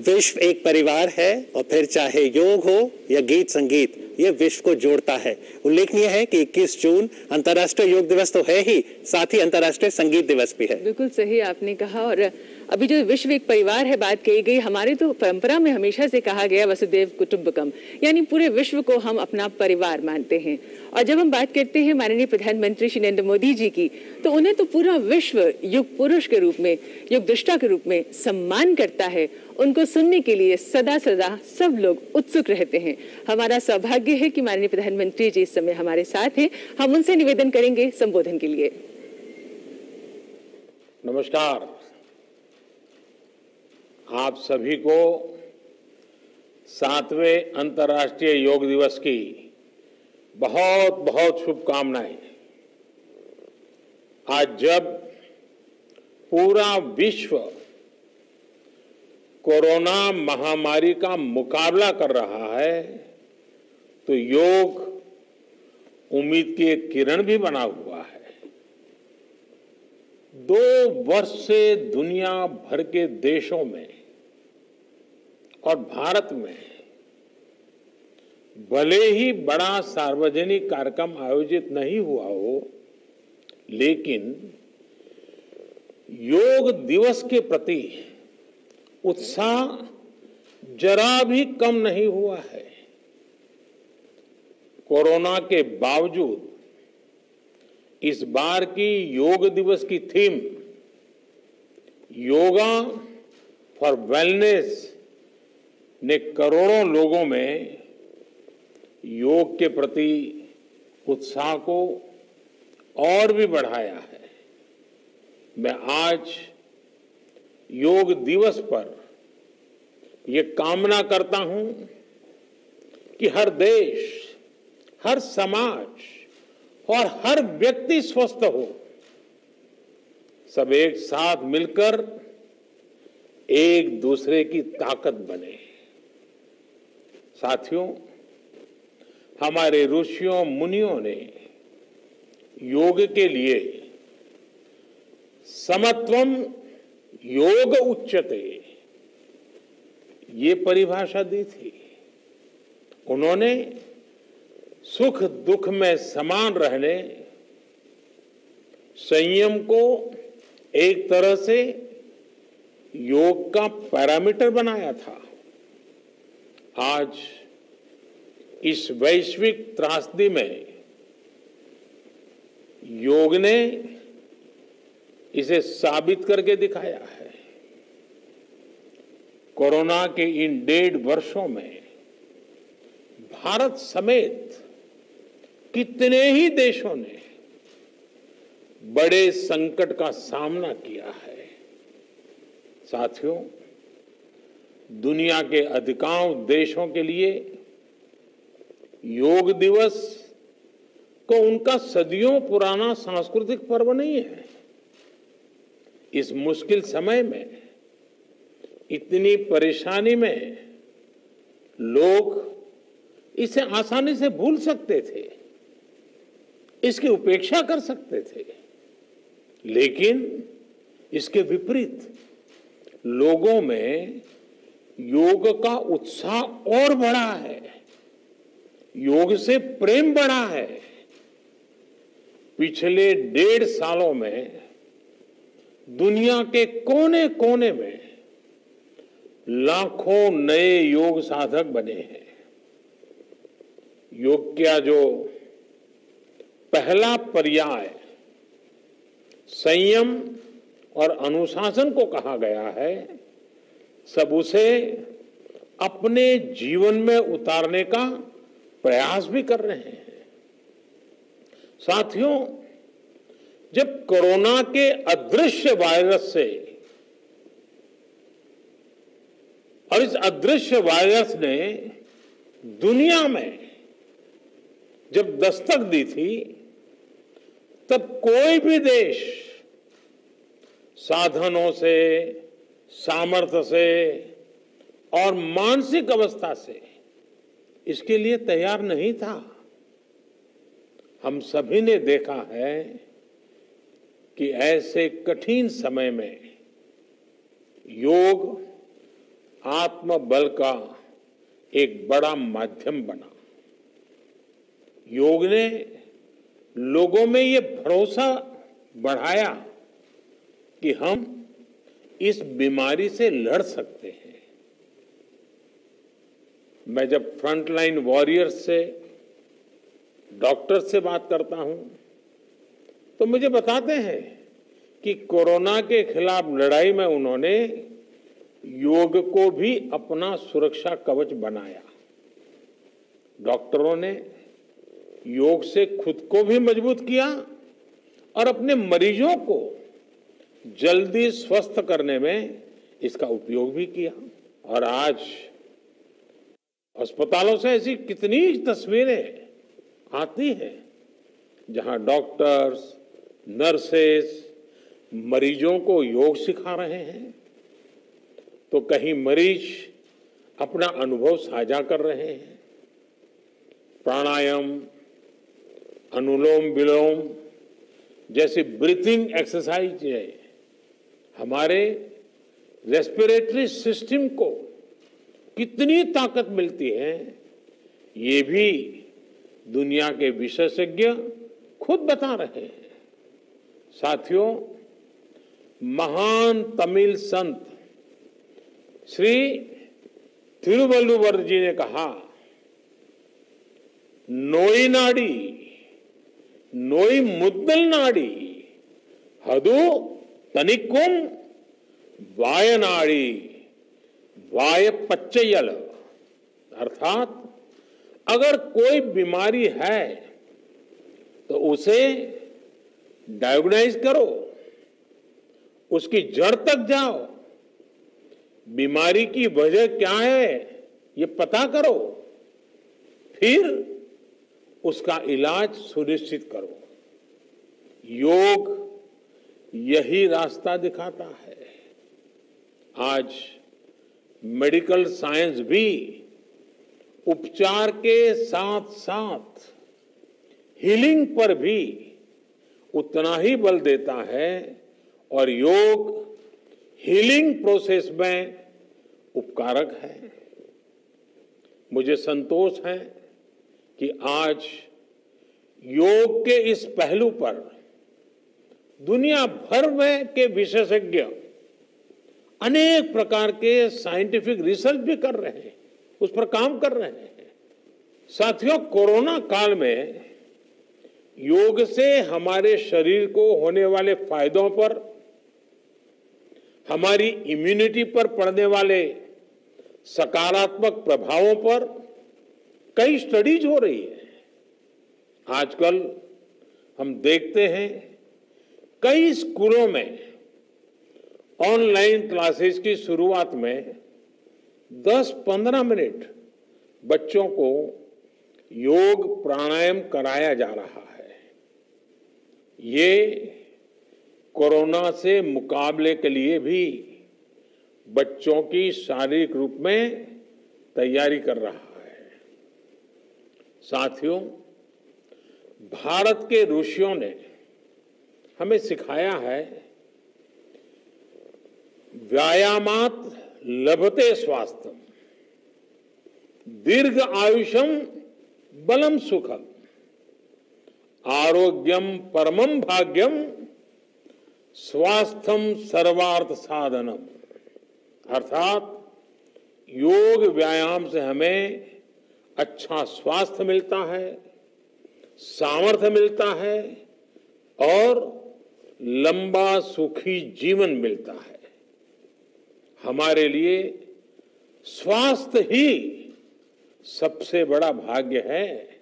विश्व एक परिवार है और फिर चाहे योग हो या गीत संगीत, ये विश्व को जोड़ता है। उल्लेखनीय है कि 21 जून अंतर्राष्ट्रीय योग दिवस तो है ही, साथ ही अंतर्राष्ट्रीय संगीत दिवस भी है। बिल्कुल सही आपने कहा। और अभी जो विश्व एक परिवार है बात कही गई, हमारी तो परंपरा में हमेशा से कहा गया वसुदेव कुटुंबकम, यानी पूरे विश्व को हम अपना परिवार मानते हैं। और जब हम बात करते हैं माननीय प्रधानमंत्री श्री नरेंद्र मोदी जी की, तो उन्हें तो पूरा विश्व युग पुरुष के रूप में, युग दृष्टा के रूप में सम्मान करता है। उनको सुनने के लिए सदा सदा सब लोग उत्सुक रहते हैं। हमारा सौभाग्य है कि माननीय प्रधानमंत्री जी इस समय हमारे साथ हैं। हम उनसे निवेदन करेंगे संबोधन के लिए। नमस्कार, आप सभी को 7वें अंतर्राष्ट्रीय योग दिवस की बहुत बहुत शुभकामनाएं। आज जब पूरा विश्व कोरोना महामारी का मुकाबला कर रहा है, तो योग उम्मीद की एक किरण भी बना हुआ है। 2 वर्ष से दुनिया भर के देशों में और भारत में भले ही बड़ा सार्वजनिक कार्यक्रम आयोजित नहीं हुआ हो, लेकिन योग दिवस के प्रति उत्साह जरा भी कम नहीं हुआ है। कोरोना के बावजूद इस बार की योग दिवस की थीम योगा फॉर वेलनेस ने करोड़ों लोगों में योग के प्रति उत्साह को और भी बढ़ाया है। मैं आज योग दिवस पर यह कामना करता हूं कि हर देश, हर समाज और हर व्यक्ति स्वस्थ हो। सब एक साथ मिलकर एक दूसरे की ताकत बने। साथियों, हमारे ऋषियों मुनियों ने योग के लिए समत्वम योग उच्यते ये परिभाषा दी थी। उन्होंने सुख दुख में समान रहने, संयम को एक तरह से योग का पैरामीटर बनाया था। आज इस वैश्विक त्रासदी में योग ने इसे साबित करके दिखाया है। कोरोना के इन 1.5 वर्षों में भारत समेत कितने ही देशों ने बड़े संकट का सामना किया है। साथियों, दुनिया के अधिकांश देशों के लिए योग दिवस को उनका सदियों पुराना सांस्कृतिक पर्व नहीं है। इस मुश्किल समय में, इतनी परेशानी में लोग इसे आसानी से भूल सकते थे, इसकी उपेक्षा कर सकते थे, लेकिन इसके विपरीत लोगों में योग का उत्साह और बढ़ा है, योग से प्रेम बढ़ा है। पिछले 1.5 सालों में दुनिया के कोने कोने में लाखों नए योग साधक बने हैं। योग का जो पहला पर्याय संयम और अनुशासन को कहा गया है, सब उसे अपने जीवन में उतारने का प्रयास भी कर रहे हैं। साथियों, जब कोरोना के अदृश्य वायरस से, और इस अदृश्य वायरस ने दुनिया में जब दस्तक दी थी, तब कोई भी देश साधनों से, सामर्थ्य से और मानसिक अवस्था से इसके लिए तैयार नहीं था। हम सभी ने देखा है कि ऐसे कठिन समय में योग आत्मबल का एक बड़ा माध्यम बना। योग ने लोगों में ये भरोसा बढ़ाया कि हम इस बीमारी से लड़ सकते हैं। मैं जब फ्रंटलाइन वॉरियर्स से, डॉक्टर से बात करता हूं तो मुझे बताते हैं कि कोरोना के खिलाफ लड़ाई में उन्होंने योग को भी अपना सुरक्षा कवच बनाया। डॉक्टरों ने योग से खुद को भी मजबूत किया और अपने मरीजों को जल्दी स्वस्थ करने में इसका उपयोग भी किया। और आज अस्पतालों से ऐसी कितनी तस्वीरें आती हैं जहां डॉक्टर्स, नर्सेस मरीजों को योग सिखा रहे हैं, तो कहीं मरीज अपना अनुभव साझा कर रहे हैं। प्राणायाम, अनुलोम विलोम जैसी ब्रीथिंग एक्सरसाइज हमारे रेस्पिरेटरी सिस्टम को कितनी ताकत मिलती है, ये भी दुनिया के विशेषज्ञ खुद बता रहे हैं। साथियों, महान तमिल संत श्री तिरुवल्लुवर जी ने कहा, नोई नाडी नोई मुद्दल नाडी हदु तनिकुम वायनाड़ी वाय पच्चयल। अर्थात अगर कोई बीमारी है तो उसे डायग्नोज करो, उसकी जड़ तक जाओ, बीमारी की वजह क्या है ये पता करो, फिर उसका इलाज सुनिश्चित करो। योग यही रास्ता दिखाता है। आज मेडिकल साइंस भी उपचार के साथ साथ हीलिंग पर भी उतना ही बल देता है और योग हीलिंग प्रोसेस में उपकारक है। मुझे संतोष है कि आज योग के इस पहलू पर दुनिया भर में के विशेषज्ञ अनेक प्रकार के साइंटिफिक रिसर्च भी कर रहे हैं, उस पर काम कर रहे हैं। साथियों, कोरोना काल में योग से हमारे शरीर को होने वाले फायदों पर, हमारी इम्यूनिटी पर पड़ने वाले सकारात्मक प्रभावों पर कई स्टडीज हो रही है। आजकल हम देखते हैं कई स्कूलों में ऑनलाइन क्लासेस की शुरुआत में 10-15 मिनट बच्चों को योग प्राणायाम कराया जा रहा है। ये कोरोना से मुकाबले के लिए भी बच्चों की शारीरिक रूप में तैयारी कर रहा है। साथियों, भारत के ऋषियों ने हमें सिखाया है, व्यायामात लभते स्वास्थ्यम, दीर्घ आयुषम बलम सुखम, आरोग्यम परमम भाग्यम, स्वास्थ्यम सर्वार्थ साधनम। अर्थात योग व्यायाम से हमें अच्छा स्वास्थ्य मिलता है, सामर्थ्य मिलता है और लंबा सुखी जीवन मिलता है। हमारे लिए स्वास्थ्य ही सबसे बड़ा भाग्य है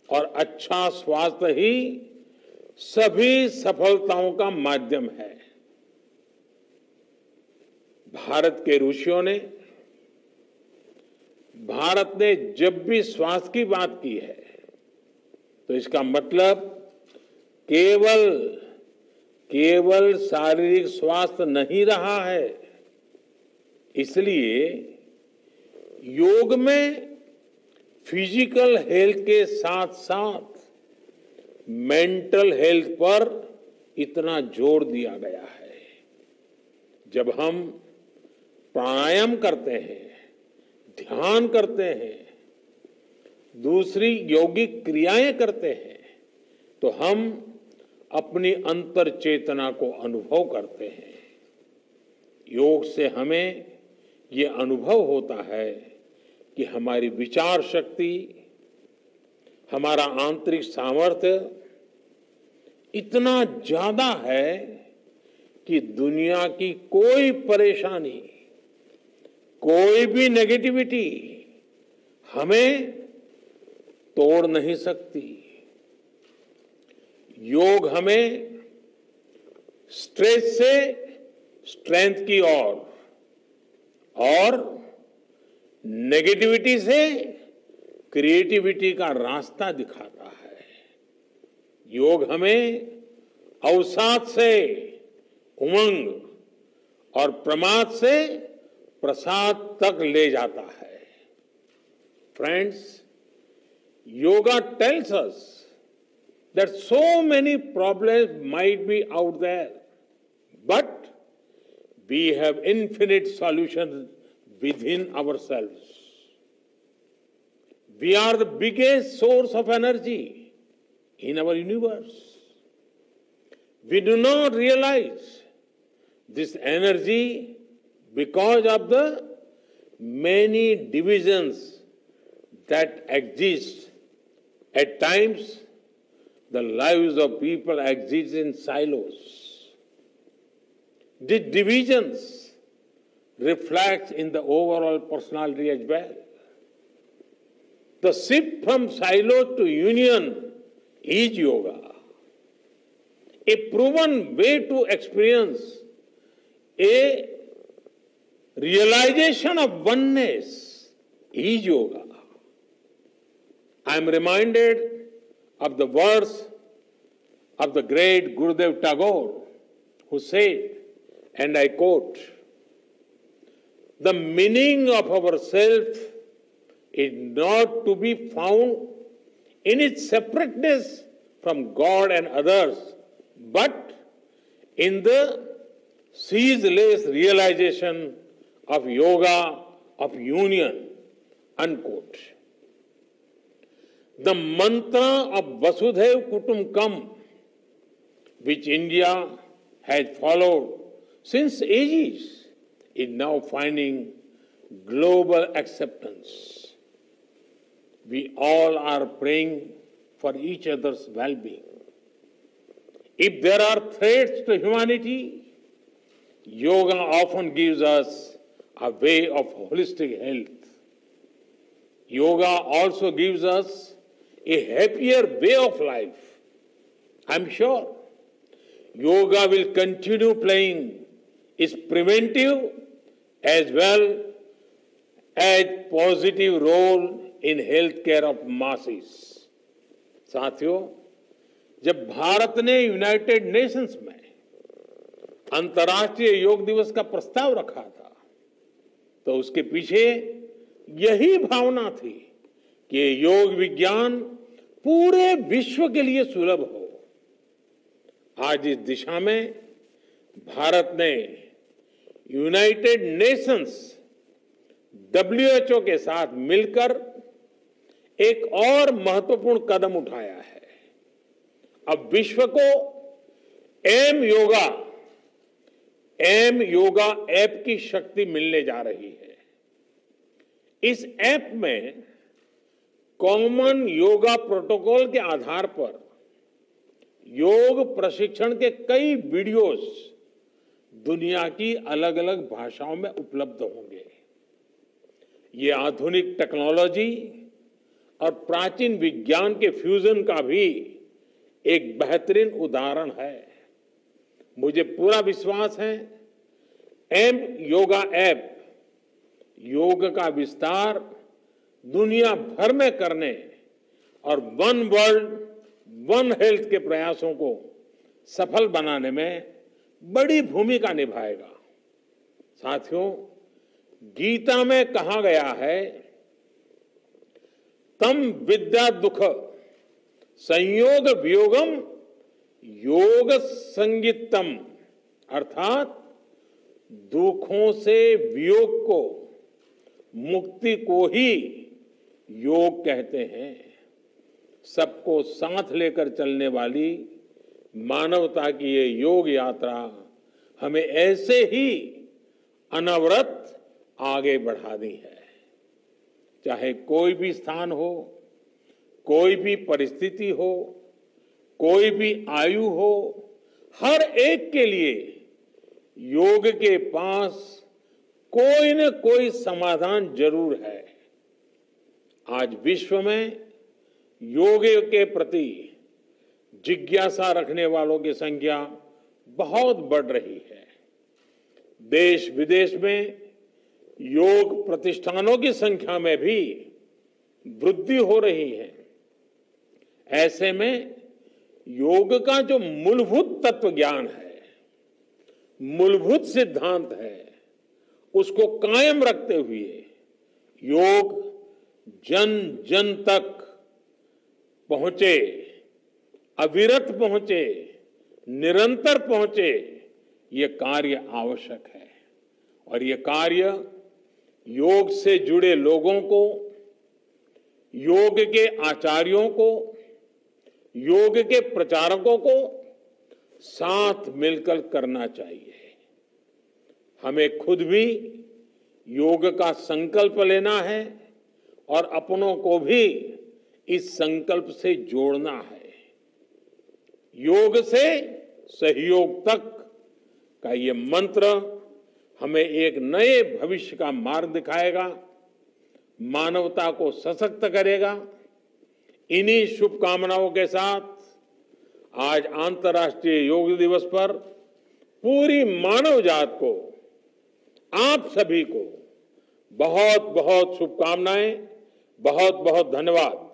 और अच्छा स्वास्थ्य ही सभी सफलताओं का माध्यम है। भारत के ऋषियों ने, भारत ने जब भी स्वास्थ्य की बात की है तो इसका मतलब केवल शारीरिक स्वास्थ्य नहीं रहा है। इसलिए योग में फिजिकल हेल्थ के साथ साथ मेंटल हेल्थ पर इतना जोर दिया गया है। जब हम प्राणायाम करते हैं, ध्यान करते हैं, दूसरी यौगिक क्रियाएं करते हैं, तो हम अपनी अंतर चेतना को अनुभव करते हैं। योग से हमें ये अनुभव होता है कि हमारी विचार शक्ति, हमारा आंतरिक सामर्थ्य इतना ज्यादा है कि दुनिया की कोई परेशानी, कोई भी नेगेटिविटी हमें तोड़ नहीं सकती। योग हमें स्ट्रेस से स्ट्रेंथ की ओर और नेगेटिविटी से क्रिएटिविटी का रास्ता दिखाता है। योग हमें अवसाद से उमंग और प्रमाद से प्रसाद तक ले जाता है। Friends, yoga tells us that so many problems might be out there, but we have infinite solutions within ourselves. We are the biggest source of energy in our universe. We do not realize this energy because of the many divisions that exist. At times, the lives of people exist in silos. These divisions reflect in the overall personality as well. The shift from silo to union is yoga. A proven way to experience a realization of oneness is yoga. I am reminded of the words of the great Gurudev Tagore, who said, and I quote, "The meaning of our self is not to be found in its separateness from God and others, but in the ceaseless realization of yoga, of union," unquote. The mantra of Vasudhaiv Kutumbakam, which India has followed since ages, is now finding global acceptance. We all are praying for each other's well-being. If there are threats to humanity, yoga often gives us a way of holistic health. Yoga also gives us a happier way of life. I'm sure yoga will continue playing its preventive as well as positive role in healthcare of masses. साथियों, जब भारत ने United Nations में अंतर्राष्ट्रीय योग दिवस का प्रस्ताव रखा था, तो उसके पीछे यही भावना थी कि योग विज्ञान पूरे विश्व के लिए सुलभ हो। आज इस दिशा में भारत ने यूनाइटेड नेशंस WHO के साथ मिलकर एक और महत्वपूर्ण कदम उठाया है। अब विश्व को एम योगा ऐप की शक्ति मिलने जा रही है। इस ऐप में कॉमन योगा प्रोटोकॉल के आधार पर योग प्रशिक्षण के कई वीडियोस दुनिया की अलग अलग भाषाओं में उपलब्ध होंगे। ये आधुनिक टेक्नोलॉजी और प्राचीन विज्ञान के फ्यूजन का भी एक बेहतरीन उदाहरण है। मुझे पूरा विश्वास है एम योगा ऐप योग का विस्तार दुनिया भर में करने और वन वर्ल्ड वन हेल्थ के प्रयासों को सफल बनाने में बड़ी भूमिका निभाएगा। साथियों, गीता में कहा गया है, तम विद्या दुख संयोग वियोगम योग संगीतम, अर्थात दुखों से वियोग को, मुक्ति को ही योग कहते हैं। सबको साथ लेकर चलने वाली मानवता की ये योग यात्रा हमें ऐसे ही अनवरत आगे बढ़ानी है। चाहे कोई भी स्थान हो, कोई भी परिस्थिति हो, कोई भी आयु हो, हर एक के लिए योग के पास कोई न कोई समाधान जरूर है। आज विश्व में योग के प्रति जिज्ञासा रखने वालों की संख्या बहुत बढ़ रही है। देश विदेश में योग प्रतिष्ठानों की संख्या में भी वृद्धि हो रही है। ऐसे में योग का जो मूलभूत तत्व ज्ञान है, मूलभूत सिद्धांत है, उसको कायम रखते हुए योग जन जन तक पहुंचे, अविरत पहुंचे, निरंतर पहुंचे, ये कार्य आवश्यक है। और ये कार्य योग से जुड़े लोगों को, योग के आचार्यों को, योग के प्रचारकों को साथ मिलकर करना चाहिए। हमें खुद भी योग का संकल्प लेना है और अपनों को भी इस संकल्प से जोड़ना है। योग से सहयोग तक का ये मंत्र हमें एक नए भविष्य का मार्ग दिखाएगा, मानवता को सशक्त करेगा। इन्हीं शुभकामनाओं के साथ आज अंतर्राष्ट्रीय योग दिवस पर पूरी मानव जात को, आप सभी को बहुत बहुत शुभकामनाएं, बहुत बहुत धन्यवाद।